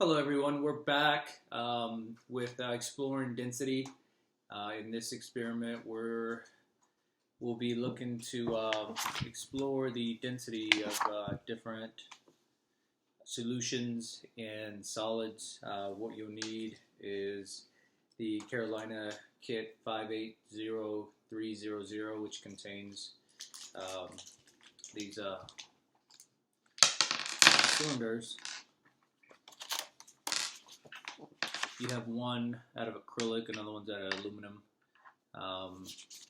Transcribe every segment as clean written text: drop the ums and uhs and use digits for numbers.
Hello everyone, we're back with exploring density. In this experiment, we'll be looking to explore the density of different solutions and solids. What you'll need is the Carolina Kit 580300, which contains these cylinders. You have one out of acrylic, another one's out of aluminum.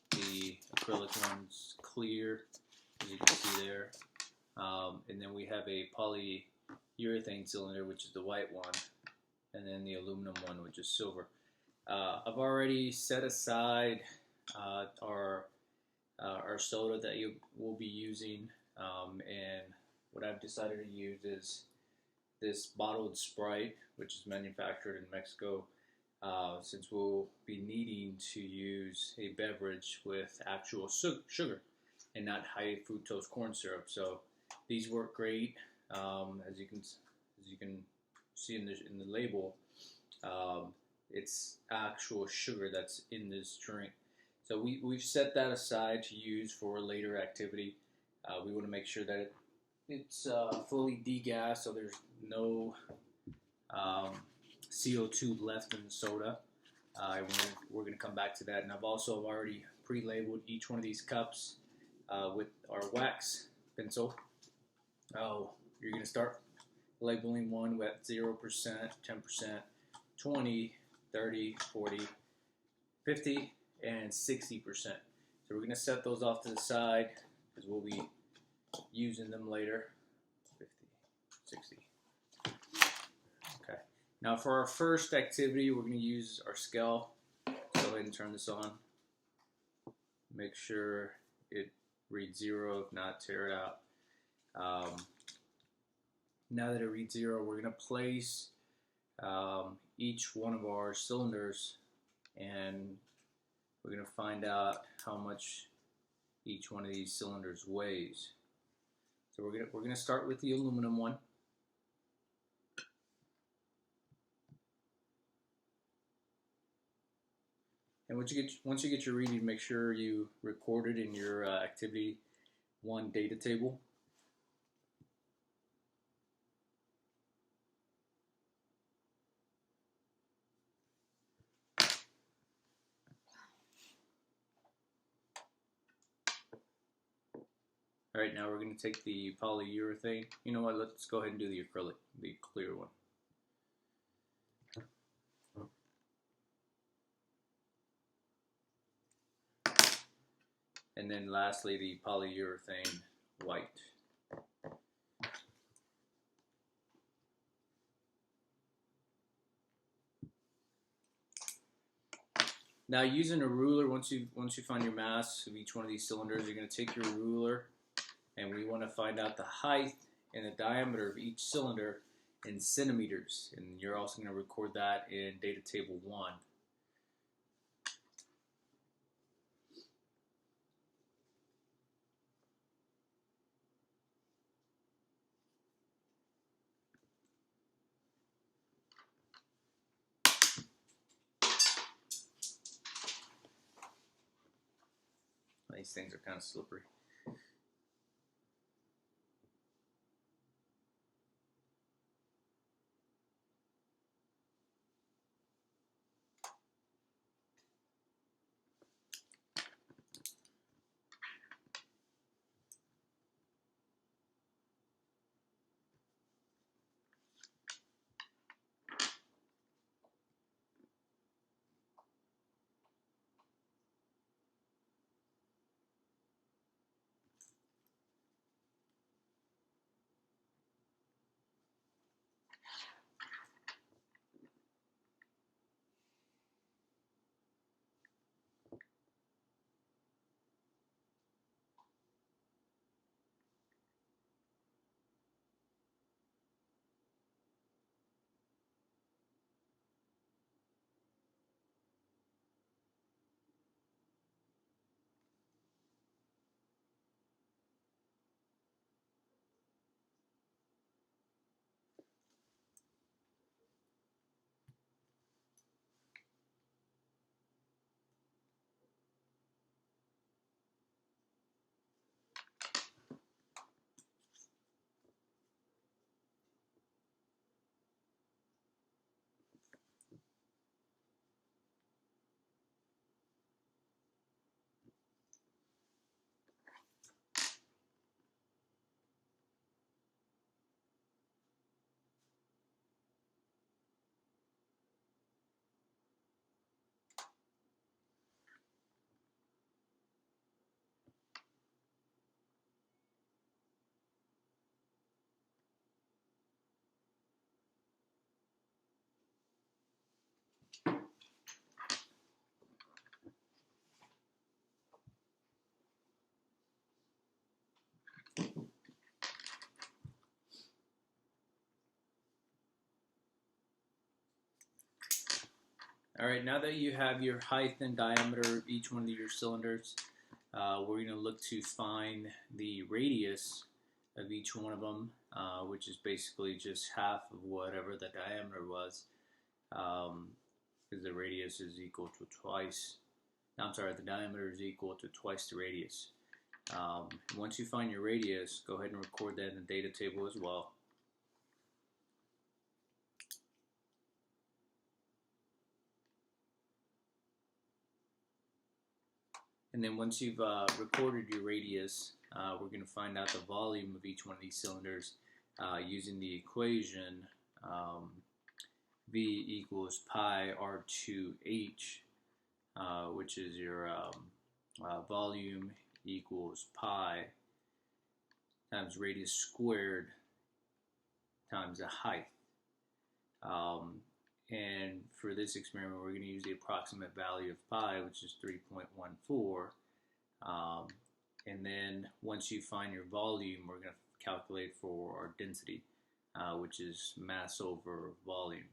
The acrylic one's clear, as you can see there. And then we have a polyurethane cylinder, which is the white one, and then the aluminum one, which is silver. I've already set aside our soda that you will be using, and what I've decided to use is this bottled Sprite, which is manufactured in Mexico, since we'll be needing to use a beverage with actual sugar and not high fructose corn syrup. So these work great, as you can see in the label. It's actual sugar that's in this drink. So we've set that aside to use for later activity. We want to make sure that it's fully degassed, so there's no CO2 left in the soda. We're going to come back to that, and I've also already pre-labeled each one of these cups with our wax pencil. You're going to start labeling one with 0%, 10%, 20, 30, 40, 50, and 60%. So we're going to set those off to the side because we'll be using them later. 50, 60. Okay. Now for our first activity, we're going to use our scale. Go ahead and turn this on. Make sure it reads 0. If not, tear it out. Now that it reads 0, we're going to place each one of our cylinders, and we're going to find out how much each one of these cylinders weighs. So we're gonna start with the aluminum one. And once you get your reading, make sure you record it in your activity 1 data table. All right, now we're going to take the polyurethane. You know what? Let's go ahead and do the acrylic, the clear one. And then lastly, the polyurethane white. Now, using a ruler, once you find your mass of each one of these cylinders, you're going to take your ruler, and we want to find out the height and the diameter of each cylinder in centimeters. And you're also going to record that in data table 1. These things are kind of slippery. Alright, now that you have your height and diameter of each one of your cylinders, we're going to look to find the radius of each one of them, which is basically just half of whatever the diameter was, because the radius is equal to twice, the diameter is equal to twice the radius. Once you find your radius, go ahead and record that in the data table as well. And then once you've recorded your radius, we're going to find out the volume of each one of these cylinders using the equation V equals pi R2H, which is your volume equals pi times radius squared times the height. And for this experiment, we're going to use the approximate value of pi, which is 3.14. And then once you find your volume, we're going to calculate for our density, which is mass over volume.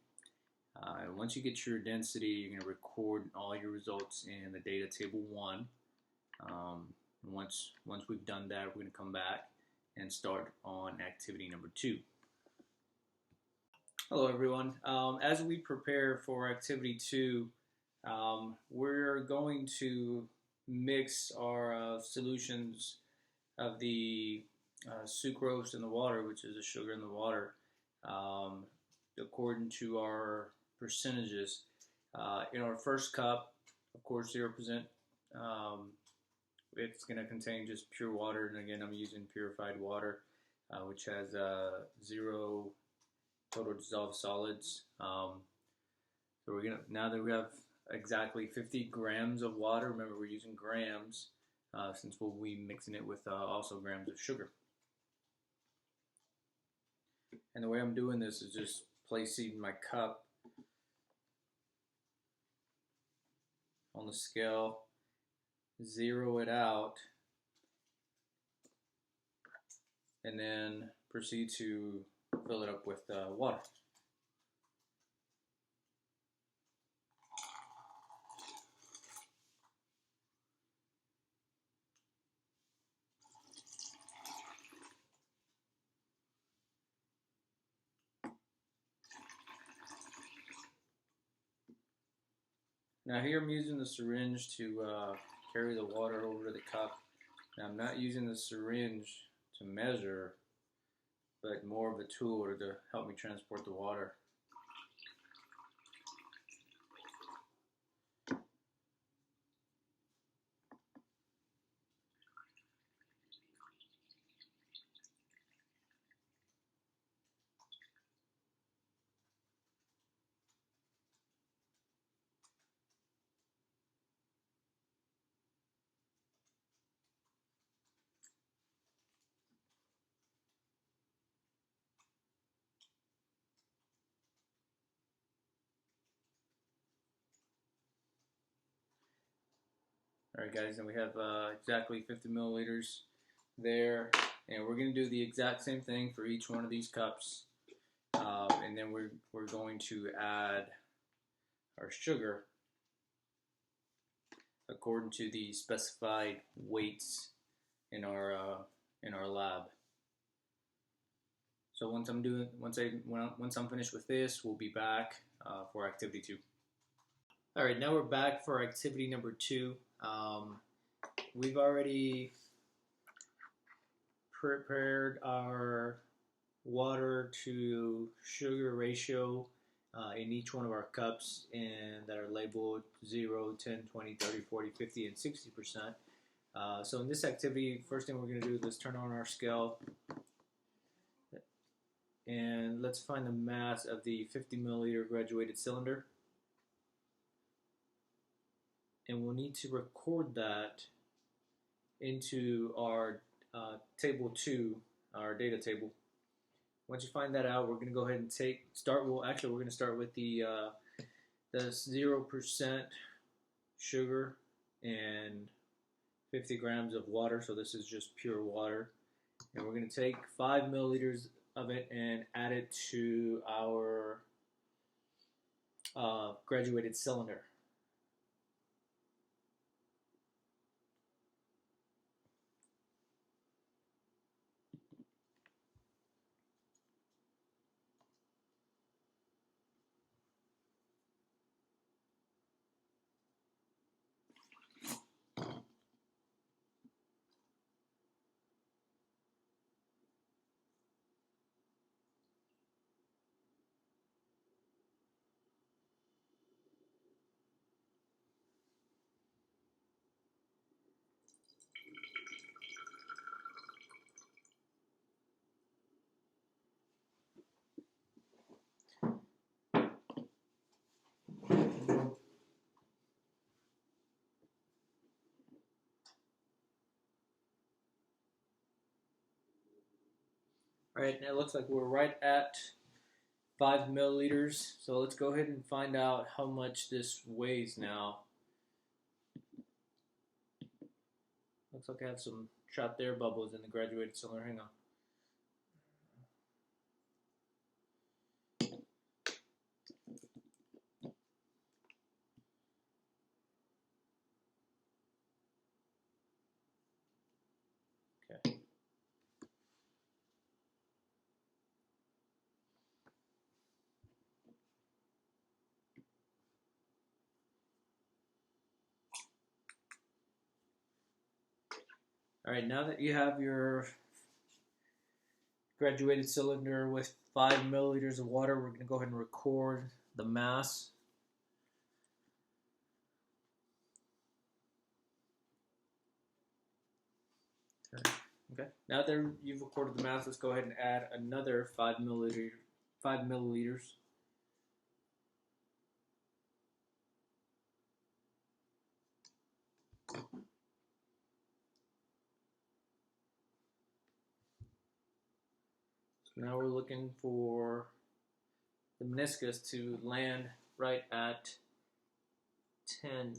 And once you get your density, you're going to record all your results in the data table 1. Once we've done that, we're going to come back and start on activity number 2. Hello everyone. As we prepare for activity 2, we're going to mix our solutions of the sucrose in the water, which is the sugar in the water, according to our percentages. In our first cup, of course, 0%, it's going to contain just pure water, and again, I'm using purified water, which has 0 total dissolved solids. So we're gonna, now that we have exactly 50 grams of water, remember we're using grams since we'll be mixing it with also grams of sugar. And the way I'm doing this is just placing my cup on the scale, zero it out, and then proceed to fill it up with water. Now here I'm using the syringe to carry the water over to the cup. Now I'm not using the syringe to measure, but more of a tool to help me transport the water. Alright guys, and we have exactly 50 milliliters there, and we're going to do the exact same thing for each one of these cups, and then we're going to add our sugar according to the specified weights in our lab. So once I'm finished with this, we'll be back for activity 2. Alright, now we're back for activity number 2. We've already prepared our water to sugar ratio in each one of our cups, and that are labeled 0, 10, 20, 30, 40, 50, and 60%. So in this activity, first thing we're going to do is let's turn on our scale, and let's find the mass of the 50 milliliter graduated cylinder. And we'll need to record that into our table 2, our data table. Once you find that out, we're going to go ahead and we're going to start with the 0% sugar and 50 grams of water. So this is just pure water. And we're going to take 5 milliliters of it and add it to our graduated cylinder. All right, now it looks like we're right at 5 milliliters. So let's go ahead and find out how much this weighs now. Looks like I have some trapped air bubbles in the graduated cylinder. Hang on. Okay. All right, now that you have your graduated cylinder with 5 milliliters of water, we're going to go ahead and record the mass. Okay. Now that you've recorded the mass, let's go ahead and add another 5 milliliters. So now we're looking for the meniscus to land right at 10.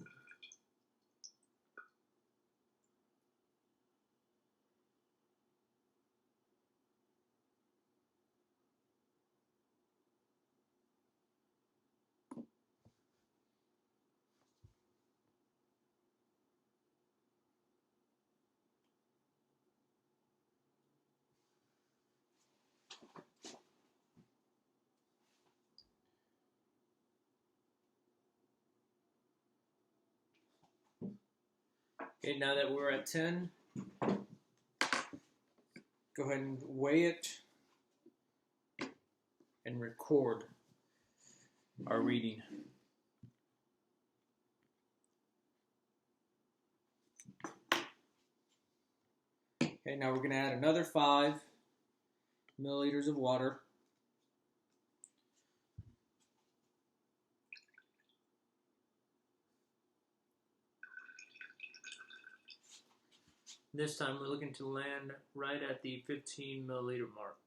Okay, now that we're at 10, go ahead and weigh it and record our reading. Okay, now we're going to add another 5 milliliters of water. This time we're looking to land right at the 15 milliliter mark.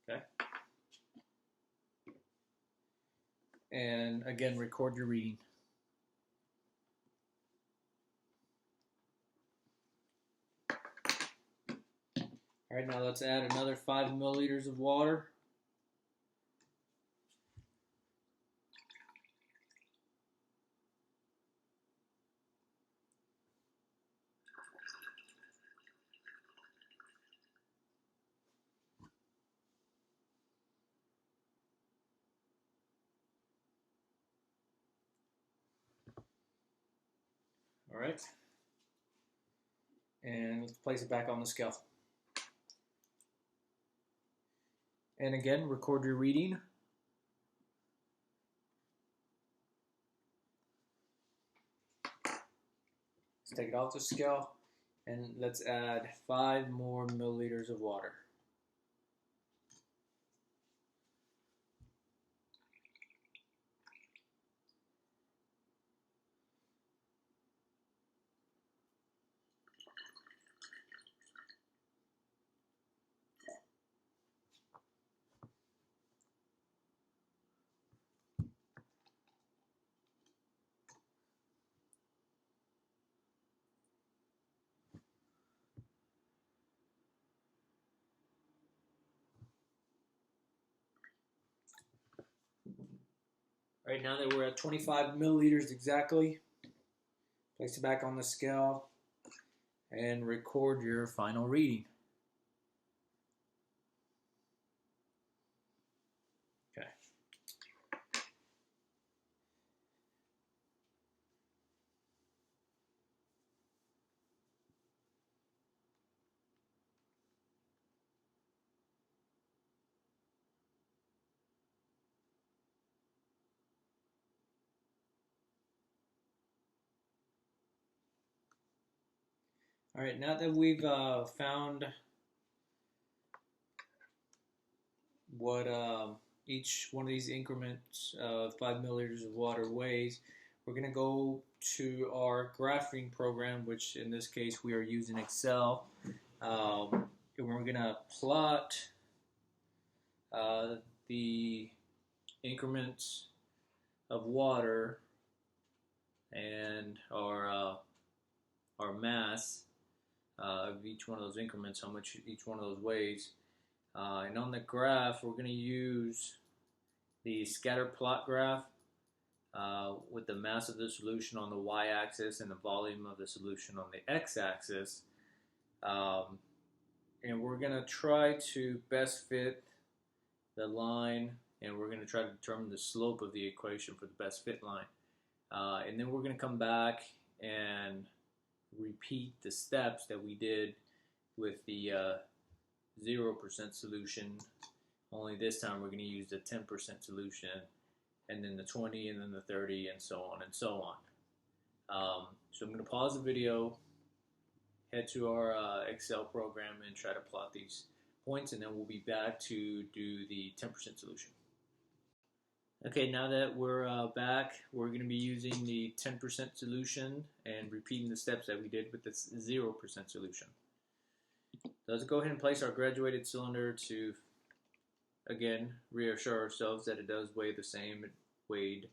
Okay. And again, record your reading. All right, now let's add another 5 milliliters of water. All right. And let's place it back on the scale. And again, record your reading. Let's take it off the scale and let's add 5 more milliliters of water. All right, now that we're at 25 milliliters exactly, place it back on the scale and record your final reading. Okay. All right, now that we've found what each one of these increments of 5 milliliters of water weighs, we're going to go to our graphing program, which in this case we are using Excel. And we're going to plot the increments of water and our mass of each one of those increments, how much each one of those weighs. And on the graph, we're going to use the scatter plot graph with the mass of the solution on the y-axis and the volume of the solution on the x-axis. And we're going to try to best fit the line, and we're going to try to determine the slope of the equation for the best fit line. And then we're going to come back and repeat the steps that we did with the 0% solution, only this time we're going to use the 10% solution, and then the 20, and then the 30, and so on and so on. So I'm going to pause the video, head to our Excel program, and try to plot these points, and then we'll be back to do the 10% solution. Okay, now that we're back, we're going to be using the 10% solution and repeating the steps that we did with the 0% solution. So let's go ahead and place our graduated cylinder to, again, reassure ourselves that it does weigh the same it weighed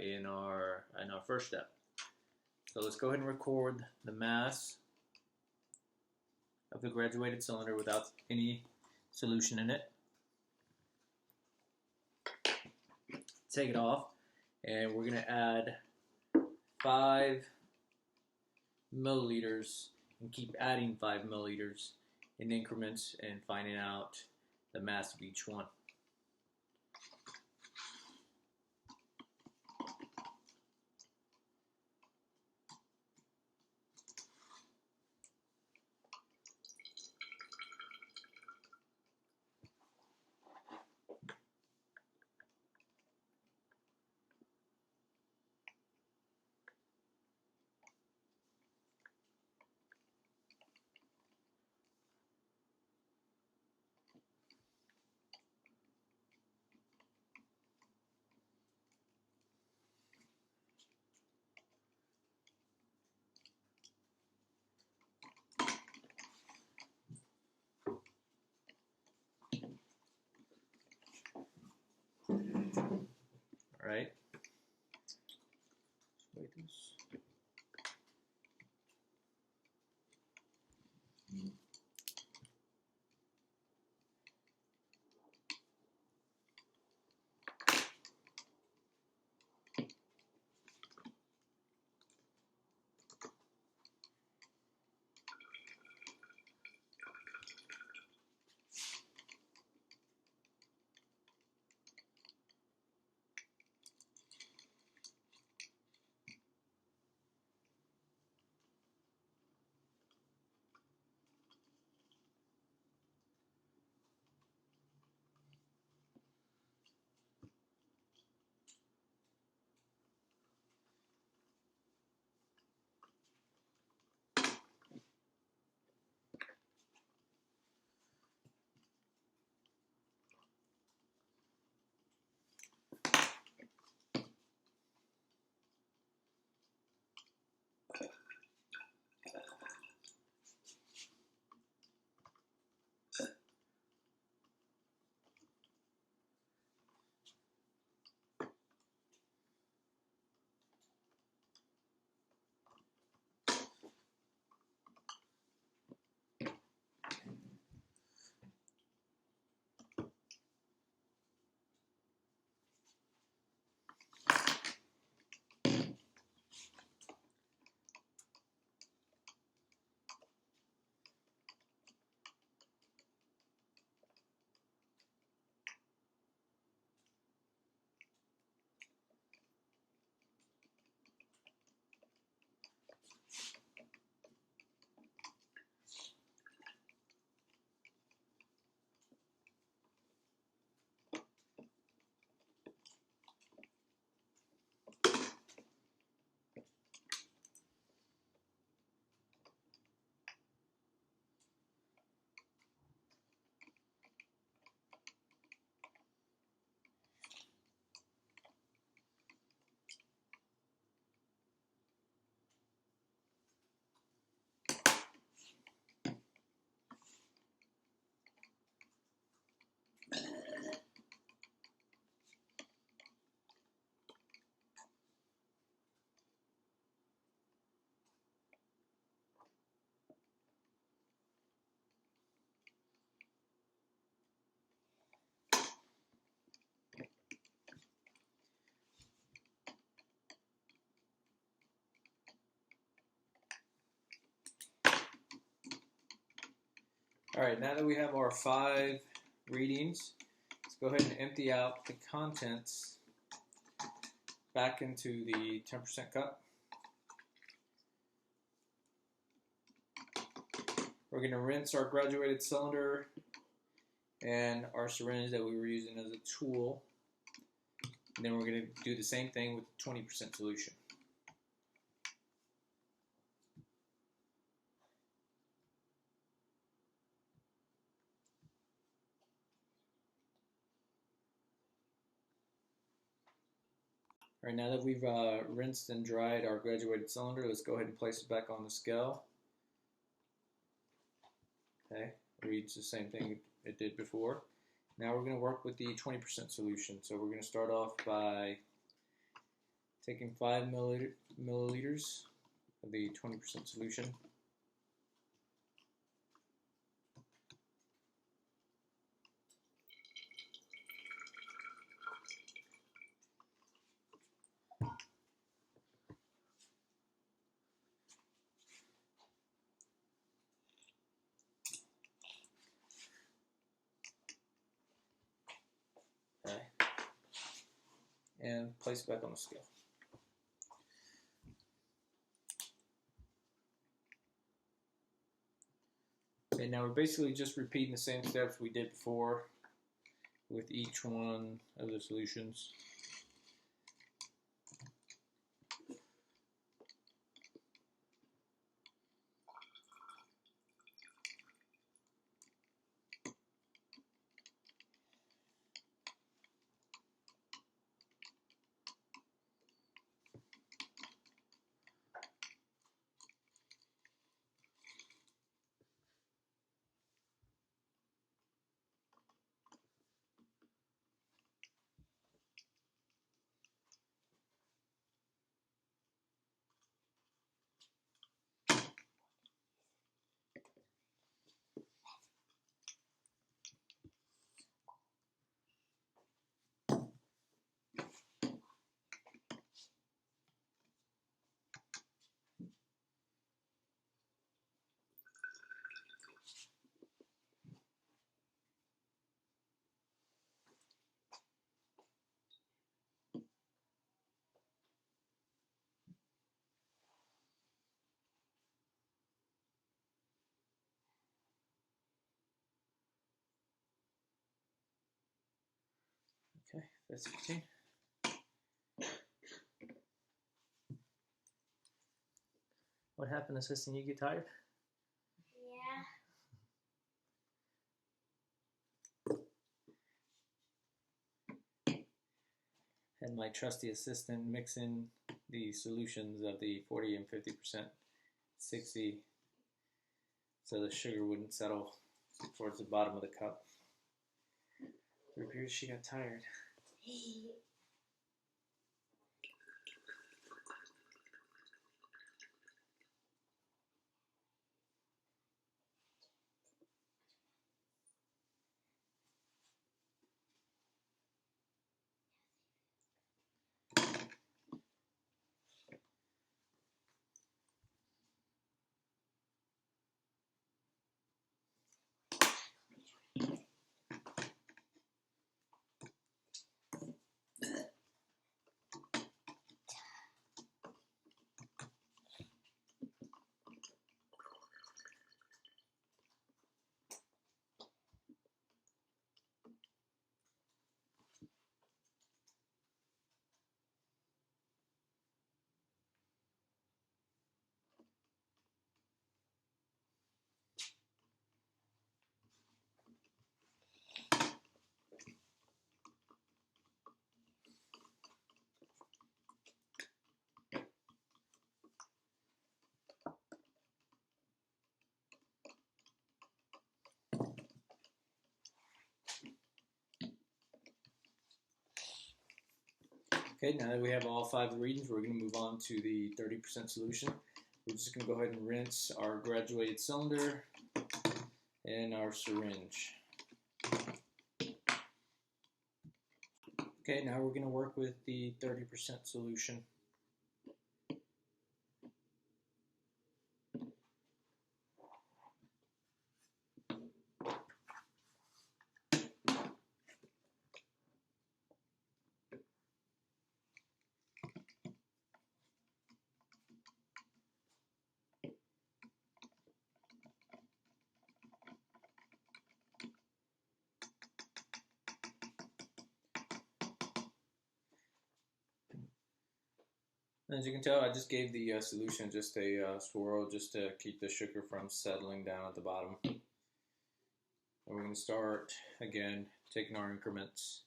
in our first step. So let's go ahead and record the mass of the graduated cylinder without any solution in it. Take it off, and we're going to add 5 milliliters and keep adding 5 milliliters in increments and finding out the mass of each one. All right. Wait this. All right, now that we have our 5 readings, let's go ahead and empty out the contents back into the 10% cup. We're going to rinse our graduated cylinder and our syringe that we were using as a tool. And then we're going to do the same thing with 20% solution. All right, now that we've rinsed and dried our graduated cylinder, let's go ahead and place it back on the scale. Okay, reads the same thing it did before. Now we're going to work with the 20% solution. So we're going to start off by taking 5 milliliters of the 20% solution. Okay. And place it back on the scale. Okay, now we're basically just repeating the same steps we did before with each one of the solutions. Okay, that's 15. What happened, assistant? You get tired? Yeah. And my trusty assistant mixing the solutions of the 40 and 50%, 60, so the sugar wouldn't settle towards the bottom of the cup. It appears she got tired. Okay, now that we have all 5 readings, we're going to move on to the 30% solution. We're just going to go ahead and rinse our graduated cylinder and our syringe. Okay, now we're going to work with the 30% solution. As you can tell, I just gave the solution just a swirl just to keep the sugar from settling down at the bottom. And we're going to start again taking our increments.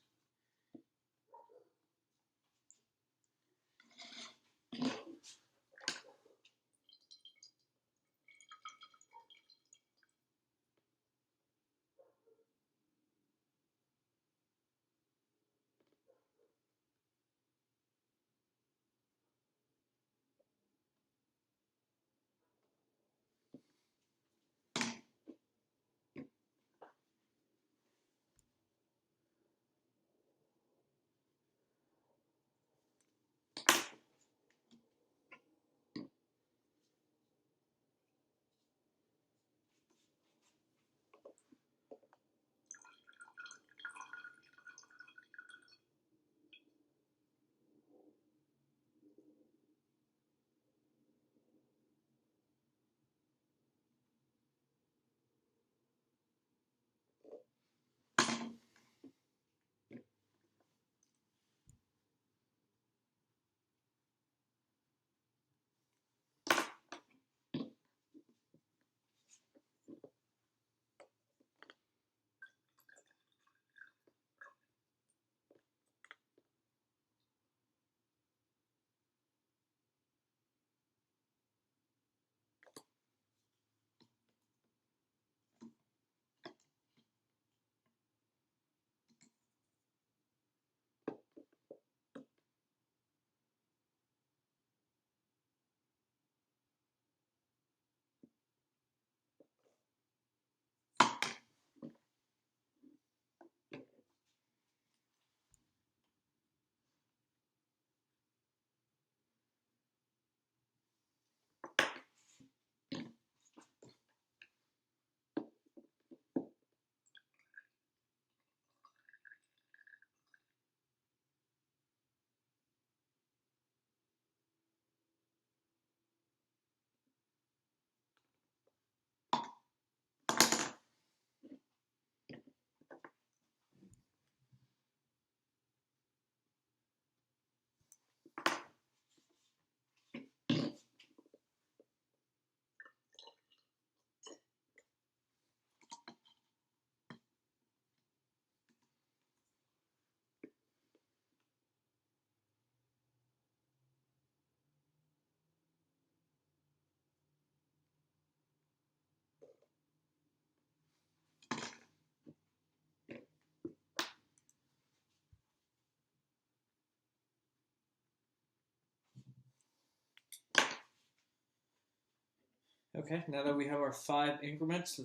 Okay, now that we have our 5 increments,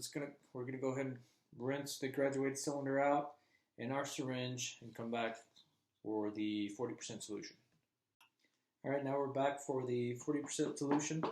we're gonna go ahead and rinse the graduated cylinder out in our syringe and come back for the 40% solution. All right, now we're back for the 40% solution.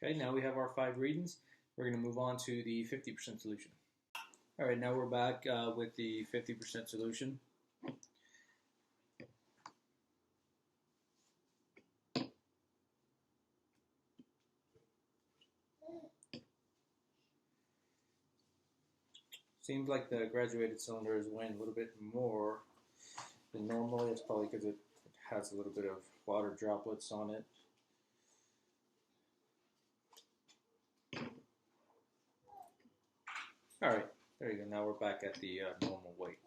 Okay, now we have our 5 readings. We're going to move on to the 50% solution. All right, now we're back with the 50% solution. Seems like the graduated cylinder is weighing a little bit more than normally. It's probably because it has a little bit of water droplets on it. All right, there you go. Now we're back at the normal weight.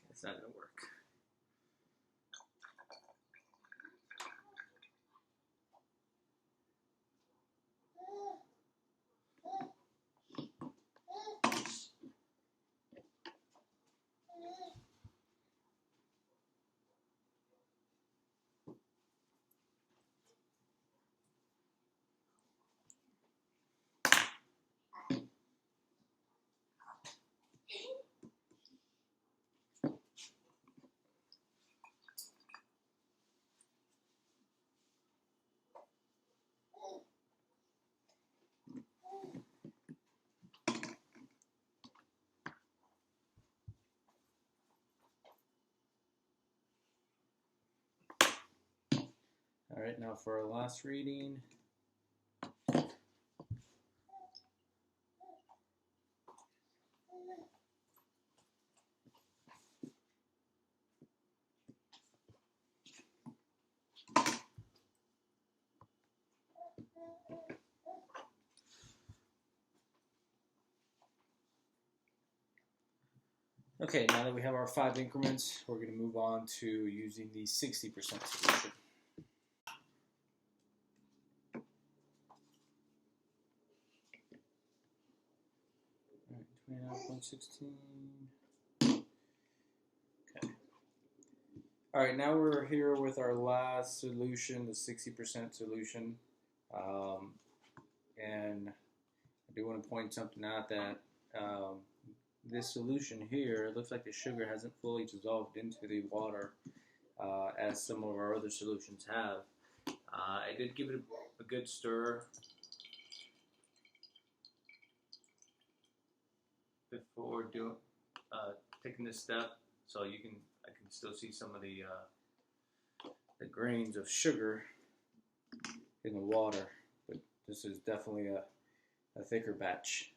It's not going to work. All right, now for our last reading. Okay, now that we have our 5 increments, we're going to move on to using the 60% solution. All right, 29.16. Okay. All right, now we're here with our last solution, the 60% solution. And I do want to point something out that this solution here, it looks like the sugar hasn't fully dissolved into the water as some of our other solutions have. I did give it a good stir before taking this step, so I can still see some of the grains of sugar in the water, but this is definitely a thicker batch.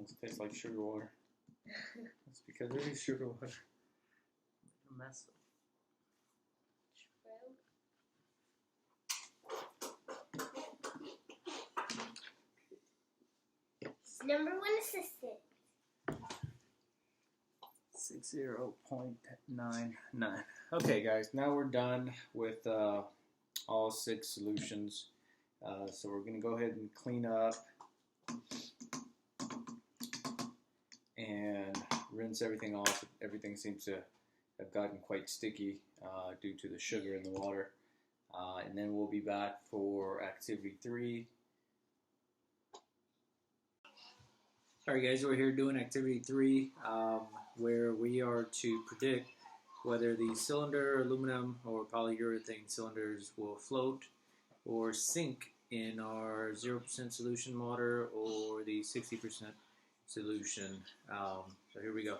It tastes like sugar water. That's because it is sugar water. A mess. Number one assistant. 60.99. Okay, guys, now we're done with all 6 solutions. So we're going to go ahead and clean up and rinse everything off. Everything seems to have gotten quite sticky due to the sugar in the water. And then we'll be back for activity 3. Alright guys, we're here doing activity 3 where we are to predict whether the cylinder, aluminum, or polyurethane cylinders will float or sink in our 0% solution water or the 60% solution. So here we go.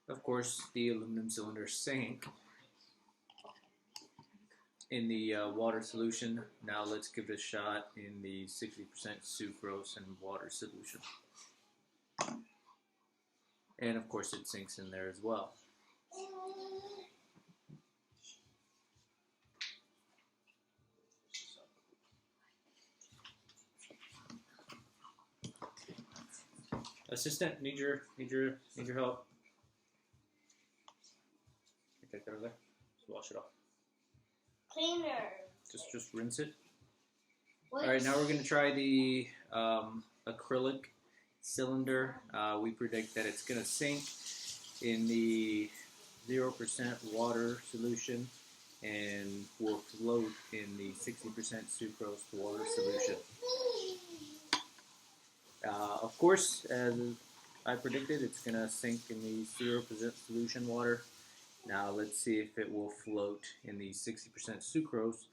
Of course, the aluminum cylinder sank in the water solution. Now let's give it a shot in the 60% sucrose and water solution. And of course it sinks in there as well. Assistant, need your help. Take that over there. Just wash it off. Cleaner. Just rinse it. All right, now we're going to try the acrylic cylinder. We predict that it's going to sink in the 0% water solution and will float in the 60% sucrose water solution. Of course, as I predicted, it's going to sink in the 0% solution water. Now let's see if it will float in the 60% sucrose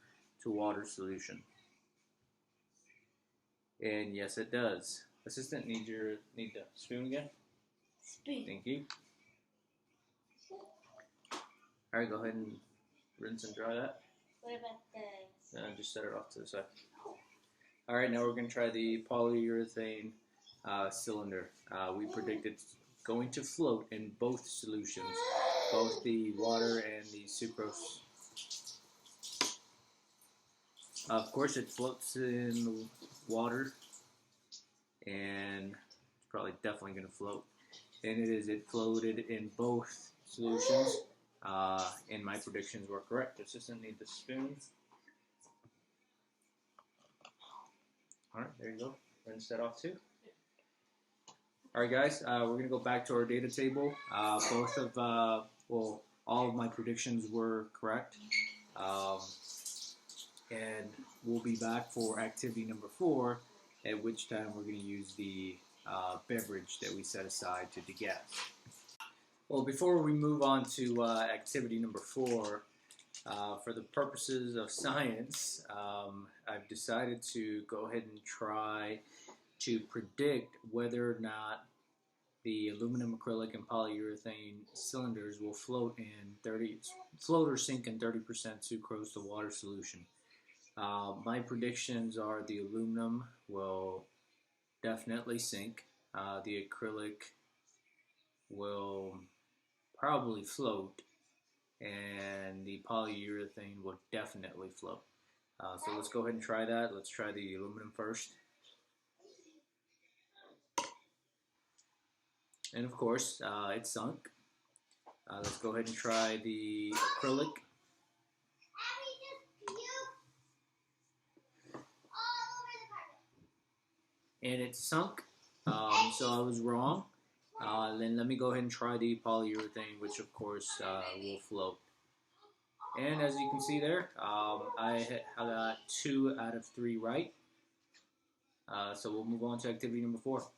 to water solution. And yes, it does. Assistant, need the spoon again? Spoon. Thank you. All right, go ahead and rinse and dry that. What about the... Just set it off to the side. All right, now we're going to try the polyurethane cylinder. We predict it's going to float in both solutions, both the water and the sucrose. Of course, it floats in the water, and it's probably definitely going to float. And it is. It floated in both solutions, and my predictions were correct. Assistant, need the spoon. All right, there you go. Rinse that off too. All right, guys, we're going to go back to our data table. All of my predictions were correct. And we'll be back for activity number 4, at which time we're going to use the beverage that we set aside to degas. Well, before we move on to activity number 4, for the purposes of science, I've decided to go ahead and try to predict whether or not the aluminum, acrylic, and polyurethane cylinders will float or sink in 30% sucrose to water solution. My predictions are the aluminum will definitely sink. The acrylic will probably float, and the polyurethane will definitely float. So let's go ahead and try that. Let's try the aluminum first. And of course, it sunk. Let's go ahead and try the acrylic. And it sunk, so I was wrong. Then let me go ahead and try the polyurethane, which of course will float. And as you can see there, I got 2 out of 3 right. So we'll move on to activity number 4.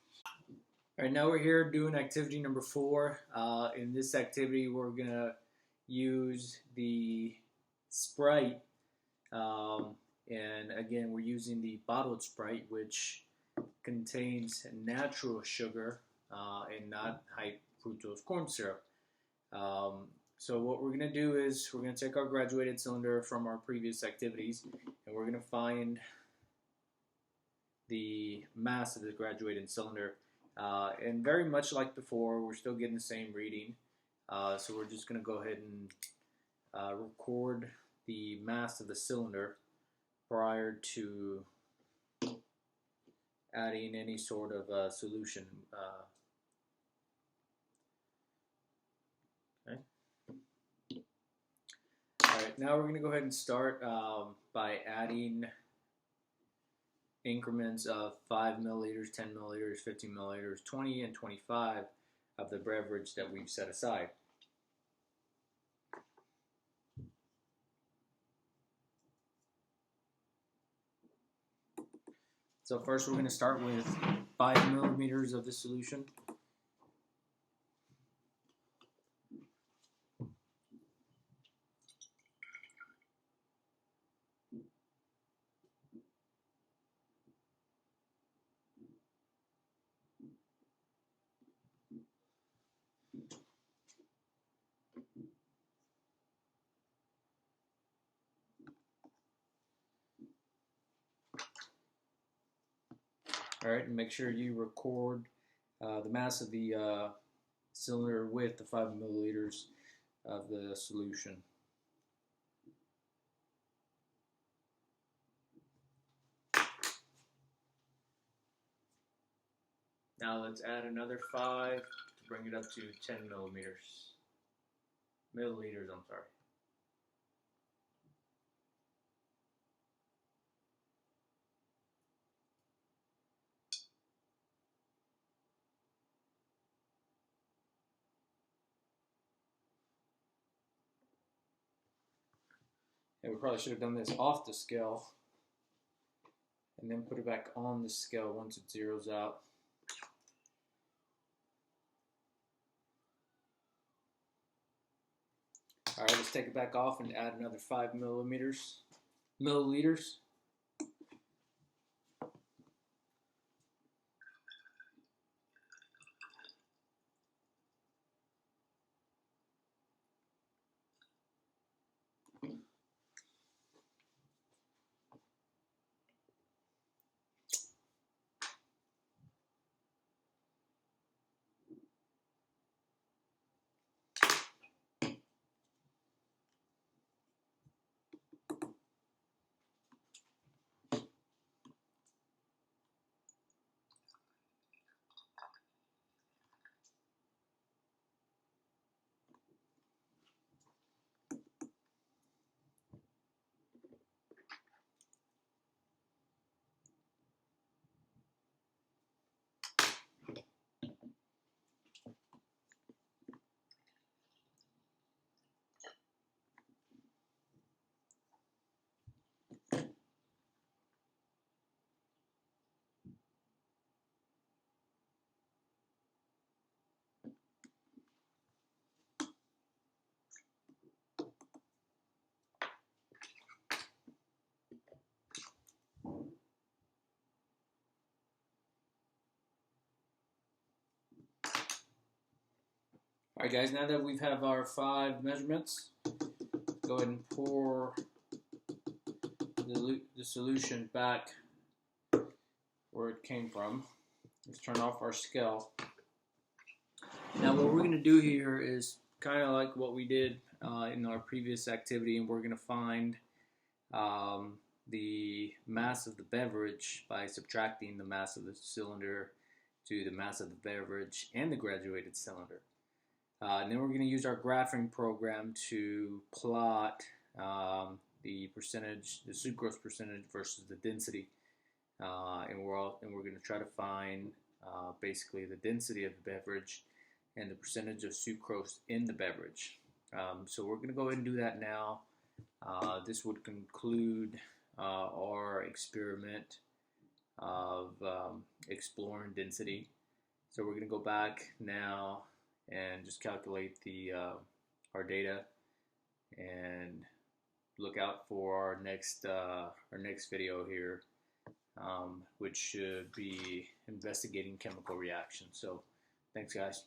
All right, now we're here doing activity number 4. In this activity, we're gonna use the Sprite, and again, we're using the bottled Sprite, which contains natural sugar and not high fructose corn syrup. So what we're going to do is we're going to take our graduated cylinder from our previous activities, and we're going to find the mass of the graduated cylinder. And very much like before, we're still getting the same reading. So we're just going to go ahead and record the mass of the cylinder prior to adding any sort of solution. Okay. Alright, now we're going to go ahead and start by adding increments of 5 milliliters, 10 milliliters, 15 milliliters, 20, and 25 of the beverage that we've set aside. So first we're going to start with 5 millimeters of the solution. Alright, and make sure you record the mass of the cylinder with the 5 milliliters of the solution. Now let's add another 5 to bring it up to 10 milliliters, I'm sorry. And we probably should have done this off the scale and then put it back on the scale once it zeroes out. Alright, let's take it back off and add another 5 milliliters. Alright guys, now that we have our 5 measurements, go ahead and pour the solution back where it came from. Let's turn off our scale. Now what we're going to do here is kind of like what we did in our previous activity, and we're going to find the mass of the beverage by subtracting the mass of the cylinder to the mass of the beverage and the graduated cylinder. And then we're going to use our graphing program to plot the percentage, the sucrose percentage versus the density, and we're going to try to find basically the density of the beverage and the percentage of sucrose in the beverage. So we're going to go ahead and do that now. This would conclude our experiment of exploring density. So we're going to go back now and just calculate the our data and look out for our next video here, which should be investigating chemical reactions. So thanks guys.